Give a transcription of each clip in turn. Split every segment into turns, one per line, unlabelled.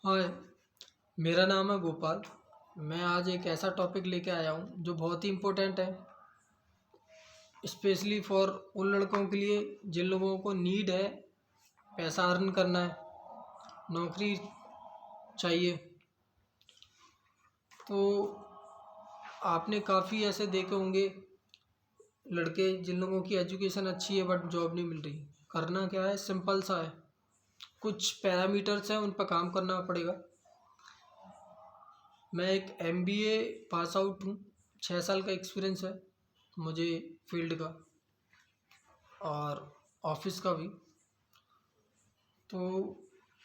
हाय, मेरा नाम है गोपाल। मैं आज एक ऐसा टॉपिक लेके आया हूँ जो बहुत ही इम्पोर्टेंट है, स्पेशली फॉर उन लड़कों के लिए जिन लोगों को नीड है, पैसा अर्न करना है, नौकरी चाहिए। तो आपने काफ़ी ऐसे देखे होंगे लड़के जिन लोगों की एजुकेशन अच्छी है बट जॉब नहीं मिल रही। करना क्या है, सिंपल सा है, कुछ पैरामीटर्स हैं, उन पर काम करना पड़ेगा। मैं एक एमबीए पास आउट हूँ, 6 साल का एक्सपीरियंस है मुझे फील्ड का और ऑफिस का भी। तो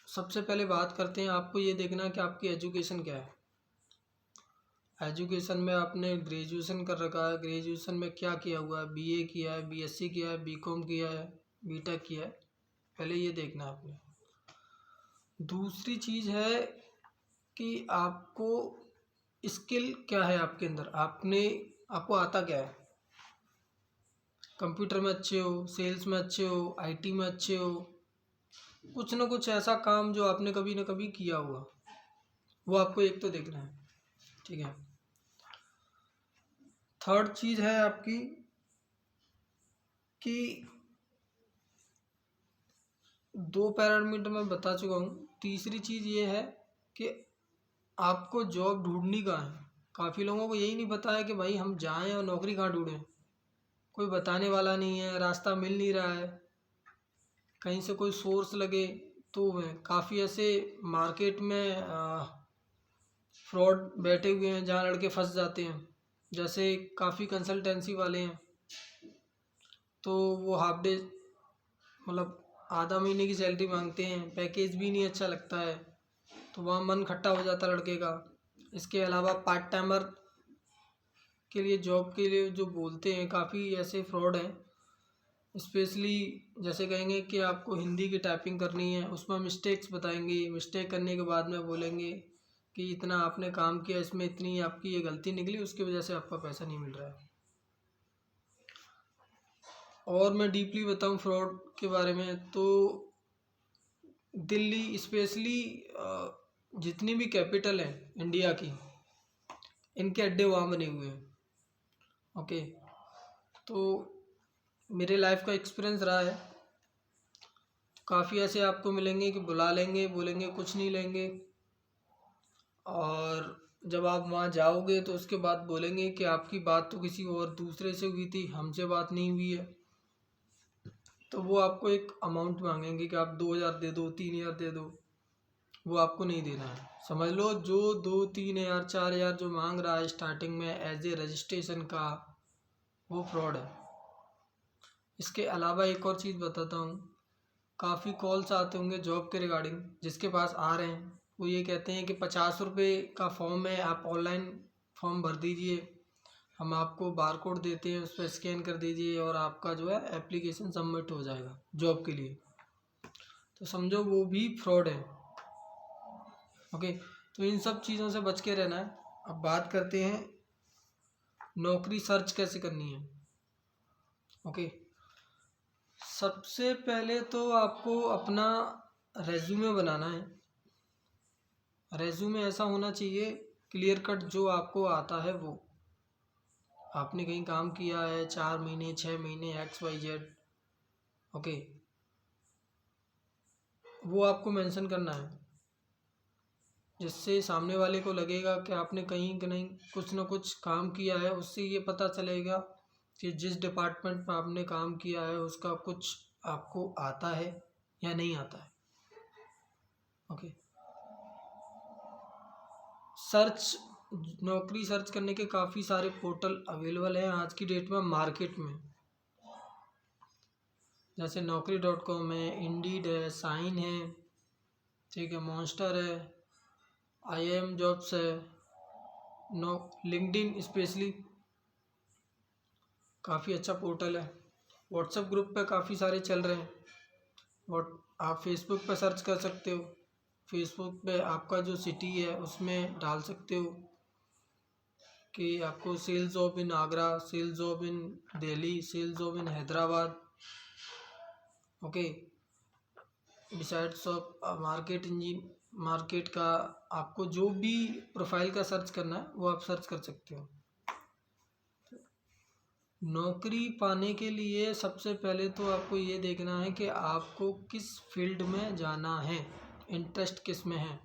सबसे पहले बात करते हैं, आपको ये देखना है कि आपकी एजुकेशन क्या है। एजुकेशन में आपने ग्रेजुएशन कर रखा है, ग्रेजुएशन में क्या किया हुआ है, बीए किया है, बीएससी किया है, बीकॉम किया है, बीटेक किया है, पहले ये देखना है आपने। दूसरी चीज़ है कि आपको स्किल क्या है आपके अंदर, आपको आता क्या है। कंप्यूटर में अच्छे हो, सेल्स में अच्छे हो, आईटी में अच्छे हो, कुछ ना कुछ ऐसा काम जो आपने कभी ना कभी किया हुआ, वो आपको एक तो देखना है। ठीक है। थर्ड चीज़ है आपकी कि दो पैरामीटर मैं बता चुका हूँ। तीसरी चीज़ ये है कि आपको जॉब ढूंढनी कहाँ है। काफ़ी लोगों को यही नहीं पता है कि भाई हम जाएं और नौकरी कहाँ ढूंढें। कोई बताने वाला नहीं है, रास्ता मिल नहीं रहा है, कहीं से कोई सोर्स लगे तो काफ़ी ऐसे मार्केट में फ्रॉड बैठे हुए हैं जहाँ लड़के फंस जाते हैं। जैसे काफ़ी कंसल्टेंसी वाले हैं, तो वो हाफ डे मतलब आधा महीने की सैलरी मांगते हैं, पैकेज भी नहीं अच्छा लगता है, तो वहाँ मन खट्टा हो जाता लड़के का। इसके अलावा पार्ट टाइमर के लिए, जॉब के लिए जो बोलते हैं, काफ़ी ऐसे फ्रॉड हैं। स्पेशली जैसे कहेंगे कि आपको हिंदी की टाइपिंग करनी है, उसमें मिस्टेक्स बताएंगे, मिस्टेक करने के बाद में बोलेंगे कि इतना आपने काम किया, इसमें इतनी आपकी ये गलती निकली, उसकी वजह से आपका पैसा नहीं मिल रहा है। और मैं डीपली बताऊं फ्रॉड के बारे में, तो दिल्ली स्पेशली जितनी भी कैपिटल है इंडिया की, इनके अड्डे वहाँ बने हुए हैं। ओके। तो मेरे लाइफ का एक्सपीरियंस रहा है, काफ़ी ऐसे आपको मिलेंगे कि बुला लेंगे, बोलेंगे कुछ नहीं लेंगे, और जब आप वहाँ जाओगे तो उसके बाद बोलेंगे कि आपकी बात तो किसी और दूसरे से हुई थी, हमसे बात नहीं हुई है। तो वो आपको एक अमाउंट मांगेंगे कि आप 2,000 दे दो, 3,000 दे दो, वो आपको नहीं देना है। समझ लो जो 2-3 हज़ार 4,000 जो मांग रहा है स्टार्टिंग में एज ए रजिस्ट्रेशन का, वो फ्रॉड है। इसके अलावा एक और चीज़ बताता हूँ, काफ़ी कॉल्स आते होंगे जॉब के रिगार्डिंग, जिसके पास आ रहे हैं वो ये कहते हैं कि 50 रुपये का फॉर्म है, आप ऑनलाइन फॉर्म भर दीजिए, हम आपको बारकोड देते हैं, उस पर स्कैन कर दीजिए और आपका जो है एप्लीकेशन सबमिट हो जाएगा जॉब के लिए। तो समझो वो भी फ्रॉड है। ओके। तो इन सब चीज़ों से बच के रहना है। अब बात करते हैं नौकरी सर्च कैसे करनी है। ओके। सबसे पहले तो आपको अपना रेज्यूमे बनाना है। रेज्यूमे ऐसा होना चाहिए क्लियर कट, जो आपको आता है वो, आपने कहीं काम किया है 4 महीने 6 महीने XYZ, ओके, वो आपको मेंशन करना है, जिससे सामने वाले को लगेगा कि आपने कहीं कहीं कुछ ना कुछ काम किया है। उससे ये पता चलेगा कि जिस डिपार्टमेंट में आपने काम किया है उसका कुछ आपको आता है या नहीं आता है। ओके। सर्च, नौकरी सर्च करने के काफ़ी सारे पोर्टल अवेलेबल हैं आज की डेट में मार्केट में। जैसे Naukri.com है, इंडीड है, साइन है, ठीक है, मॉन्स्टर है, IIM जॉब्स है, नो लिंक्डइन स्पेशली काफ़ी अच्छा पोर्टल है। व्हाट्सएप ग्रुप पे काफ़ी सारे चल रहे हैं। और आप फेसबुक पे सर्च कर सकते हो, फेसबुक पे आपका जो सिटी है उसमें डाल सकते हो कि आपको sales job in Agra, sales job in Delhi, sales job in Hyderabad. Okay. Besides of market engine market का, आपको जो भी प्रोफाइल का सर्च करना है वो आप सर्च कर सकते हो। नौकरी पाने के लिए सबसे पहले तो आपको ये देखना है कि आपको किस फील्ड में जाना है, इंटरेस्ट किस में है।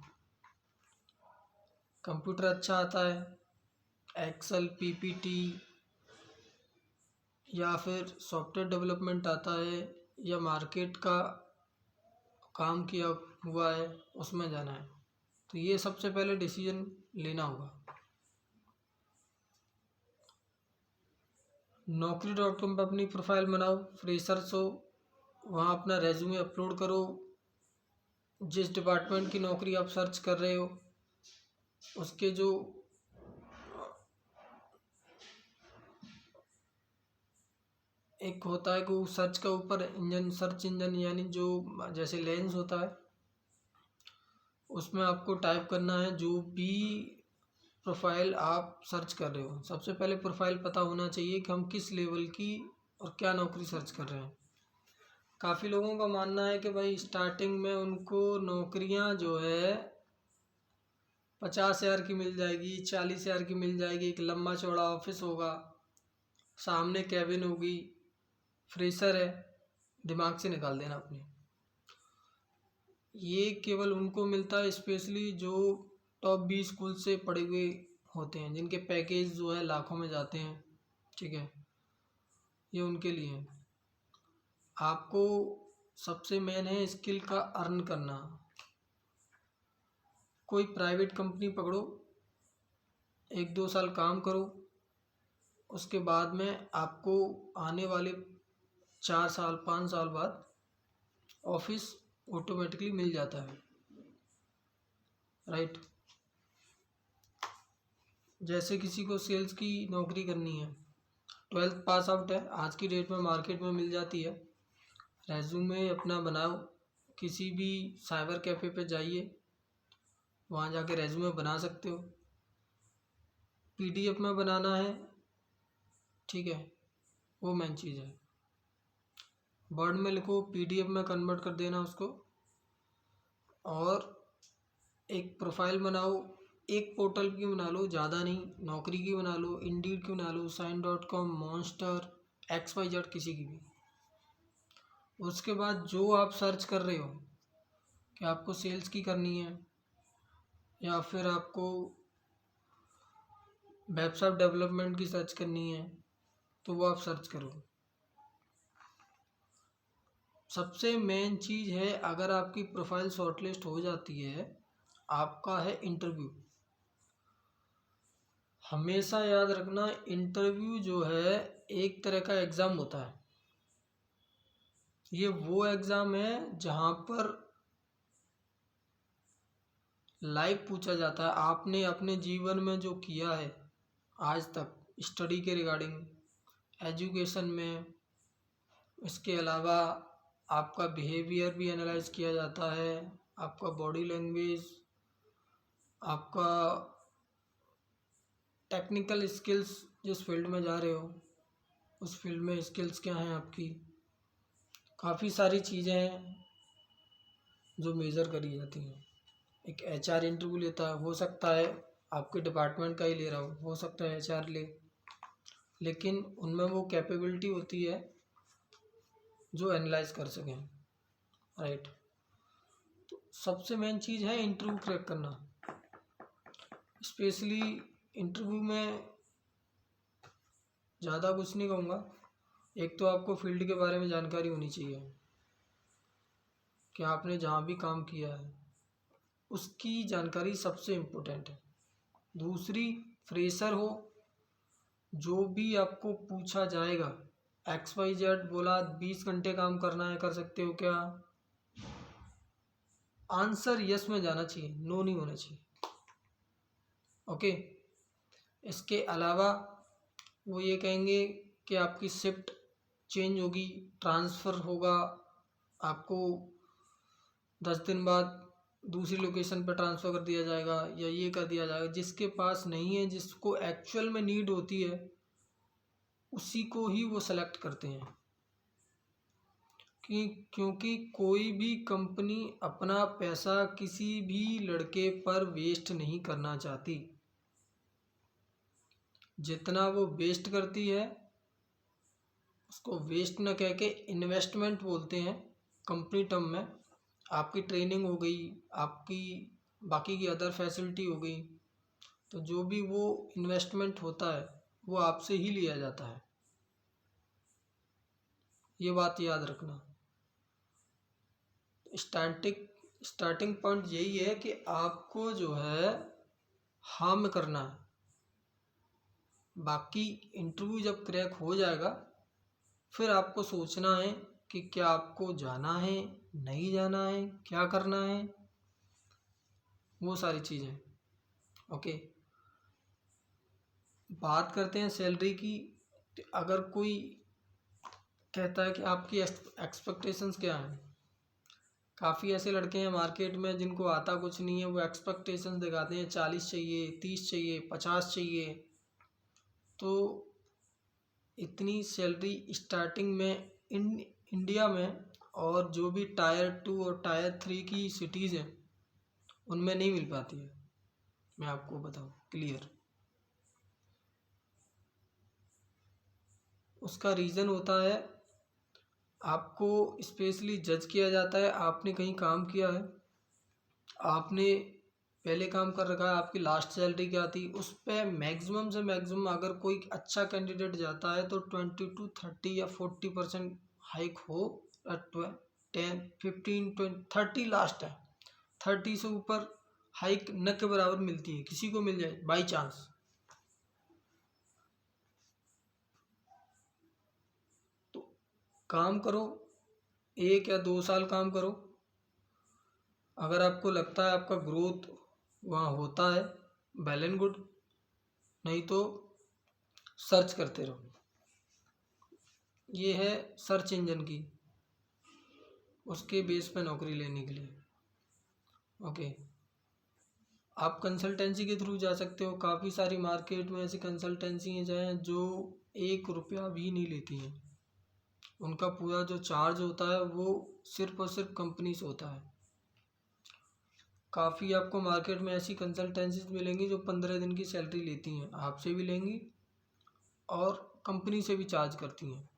कंप्यूटर अच्छा आता है, एक्सेल, पीपीटी, या फिर सॉफ्टवेयर डेवलपमेंट आता है, या मार्केट का काम किया हुआ है उसमें जाना है। तो ये सबसे पहले डिसीजन लेना होगा। naukri.com पर अपनी प्रोफाइल बनाओ, फ्रेशर्स हो वहाँ अपना रेज्यूमे अपलोड करो। जिस डिपार्टमेंट की नौकरी आप सर्च कर रहे हो उसके जो एक होता है कि वो सर्च का ऊपर इंजन, सर्च इंजन यानी जो जैसे लेंस होता है, उसमें आपको टाइप करना है जो भी प्रोफाइल आप सर्च कर रहे हो। सबसे पहले प्रोफाइल पता होना चाहिए कि हम किस लेवल की और क्या नौकरी सर्च कर रहे हैं। काफ़ी लोगों का मानना है कि भाई स्टार्टिंग में उनको नौकरियां जो है 50,000 की मिल जाएगी, 40,000 की मिल जाएगी, एक लंबा चौड़ा ऑफिस होगा, सामने कैबिन होगी, फ्रेशर है, दिमाग से निकाल देना अपने। ये केवल उनको मिलता है स्पेशली जो टॉप 20 स्कूल से पढ़े हुए होते हैं, जिनके पैकेज जो है लाखों में जाते हैं। ठीक है, ये उनके लिए है। आपको सबसे मेन है स्किल का अर्न करना। कोई प्राइवेट कंपनी पकड़ो, 1-2 साल काम करो, उसके बाद में आपको आने वाले 4 साल 5 साल बाद ऑफिस ऑटोमेटिकली मिल जाता है। राइट, जैसे किसी को सेल्स की नौकरी करनी है, 12th पास आउट है, आज की डेट में मार्केट में मिल जाती है। रेज्यूमे अपना बनाओ, किसी भी साइबर कैफ़े पे जाइए, वहाँ जाके रेज्यूमे बना सकते हो। पीडीएफ में बनाना है, ठीक है, वो मेन चीज़ है। वर्ड में लिखो, पीडीएफ में कन्वर्ट कर देना उसको, और एक प्रोफाइल बनाओ। एक पोर्टल की बना लो, ज़्यादा नहीं, नौकरी की बना लो, इंडीड की बना लो, साइन.com, मॉन्स्टर, XYZ, किसी की भी। उसके बाद जो आप सर्च कर रहे हो कि आपको सेल्स की करनी है या फिर आपको वेबसाइट डेवलपमेंट की सर्च करनी है, तो वो आप सर्च करो। सबसे मेन चीज़ है, अगर आपकी प्रोफाइल शॉर्टलिस्ट हो जाती है, आपका है इंटरव्यू। हमेशा याद रखना, इंटरव्यू जो है एक तरह का एग्ज़ाम होता है। ये वो एग्ज़ाम है जहाँ पर लाइव पूछा जाता है आपने अपने जीवन में जो किया है आज तक, स्टडी के रिगार्डिंग, एजुकेशन में। इसके अलावा आपका बिहेवियर भी एनालाइज किया जाता है, आपका बॉडी लैंग्वेज, आपका टेक्निकल स्किल्स, जिस फील्ड में जा रहे हो उस फील्ड में स्किल्स क्या हैं आपकी। काफ़ी सारी चीज़ें हैं जो मेज़र करी जाती हैं। एक HR इंटरव्यू लेता है, हो सकता है आपके डिपार्टमेंट का ही ले रहा हो सकता है HR ले, लेकिन उनमें वो कैपेबिलिटी होती है जो एनालाइज कर सकें। राइट, तो सबसे मेन चीज़ है इंटरव्यू क्रैक करना। स्पेशली इंटरव्यू में ज़्यादा कुछ नहीं कहूँगा, एक तो आपको फील्ड के बारे में जानकारी होनी चाहिए कि आपने जहाँ भी काम किया है उसकी जानकारी सबसे इम्पोर्टेंट है। दूसरी, फ्रेशर हो, जो भी आपको पूछा जाएगा, XYZ बोला 20 घंटे काम करना है, कर सकते हो क्या, आंसर यस में जाना चाहिए, नो नहीं होना चाहिए। ओके, इसके अलावा वो ये कहेंगे कि आपकी शिफ्ट चेंज होगी, ट्रांसफ़र होगा, आपको 10 दिन बाद दूसरी लोकेशन पर ट्रांसफ़र कर दिया जाएगा या ये कर दिया जाएगा। जिसके पास नहीं है, जिसको एक्चुअल में नीड होती है, उसी को ही वो सेलेक्ट करते हैं क्योंकि कोई भी कंपनी अपना पैसा किसी भी लड़के पर वेस्ट नहीं करना चाहती। जितना वो वेस्ट करती है उसको वेस्ट न कह के इन्वेस्टमेंट बोलते हैं कंपनी टर्म में। आपकी ट्रेनिंग हो गई, आपकी बाकी की अदर फैसिलिटी हो गई, तो जो भी वो इन्वेस्टमेंट होता है वो आपसे ही लिया जाता है। ये बात याद रखना। स्टार्टिंग पॉइंट यही है कि आपको जो है हार्म करना है। बाकी इंटरव्यू जब क्रैक हो जाएगा फिर आपको सोचना है कि क्या आपको जाना है, नहीं जाना है, क्या करना है, वो सारी चीज़ें। ओके, बात करते हैं सैलरी की। अगर कोई कहता है कि आपकी एक्सपेक्टेशंस क्या हैं, काफ़ी ऐसे लड़के हैं मार्केट में जिनको आता कुछ नहीं है, वो एक्सपेक्टेशंस दिखाते हैं 40 चाहिए, 30 चाहिए, 50 चाहिए। तो इतनी सैलरी स्टार्टिंग में इंडिया में और जो भी टायर 2 और टायर 3 की सिटीज़ हैं उनमें नहीं मिल पाती है। मैं आपको बताऊं क्लियर, उसका रीज़न होता है आपको स्पेशली जज किया जाता है। आपने कहीं काम किया है, आपने पहले काम कर रखा है, आपकी लास्ट सैलरी क्या थी, उस पर मैक्सिमम से मैक्सिमम अगर कोई अच्छा कैंडिडेट जाता है तो 20 to 30 या 40% हाइक हो। 10 15 20 30 लास्ट है, 30 से ऊपर हाइक न के बराबर मिलती है, किसी को मिल जाए बाई चांस। तो काम करो, 1 या 2 साल काम करो। अगर आपको लगता है आपका ग्रोथ वहाँ होता है, वेल एंड गुड, नहीं तो सर्च करते रहो। ये है सर्च इंजन की, उसके बेस पे नौकरी लेने के लिए। ओके, आप कंसल्टेंसी के थ्रू जा सकते हो। काफ़ी सारी मार्केट में ऐसी कंसल्टेंसी हैं जो 1 रुपया भी नहीं लेती हैं। उनका पूरा जो चार्ज होता है वो सिर्फ और सिर्फ कंपनी से होता है। काफ़ी आपको मार्केट में ऐसी कंसल्टेंसीज मिलेंगी जो 15 दिन की सैलरी लेती हैं, आपसे भी लेंगी और कंपनी से भी चार्ज करती हैं।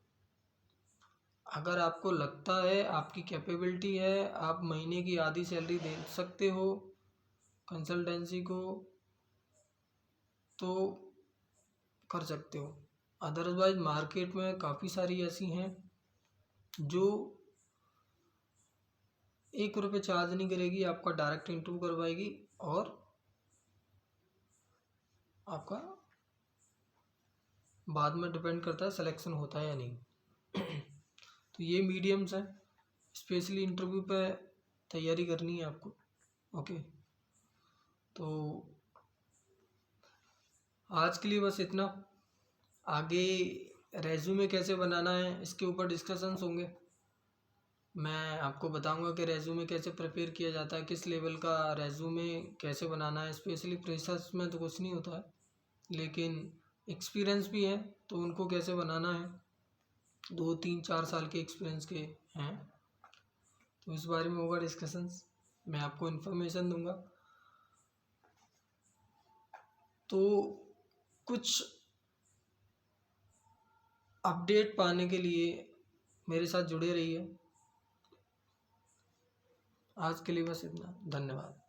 अगर आपको लगता है आपकी कैपेबिलिटी है, आप महीने की आधी सैलरी दे सकते हो कंसल्टेंसी को, तो कर सकते हो। अदरवाइज मार्केट में काफ़ी सारी ऐसी हैं जो 1 रुपये चार्ज नहीं करेगी, आपका डायरेक्ट इंटरव्यू करवाएगी और आपका बाद में डिपेंड करता है सिलेक्शन होता है या नहीं। तो ये मीडियम्स हैं, स्पेशली इंटरव्यू पे तैयारी करनी है आपको। ओके, तो आज के लिए बस इतना। आगे रेज्यूमे कैसे बनाना है इसके ऊपर डिस्कशंस होंगे। मैं आपको बताऊंगा कि रेज्यूमे कैसे प्रिपेयर किया जाता है, किस लेवल का रेज्यूमे कैसे बनाना है। स्पेशली फ्रेशर्स में तो कुछ नहीं होता है, लेकिन एक्सपीरियंस भी है तो उनको कैसे बनाना है, 2 3 4 साल के एक्सपीरियंस के हैं, तो इस बारे में होगा डिस्कशंस। मैं आपको इन्फॉर्मेशन दूंगा। तो कुछ अपडेट पाने के लिए मेरे साथ जुड़े रहिए। आज के लिए बस इतना, धन्यवाद।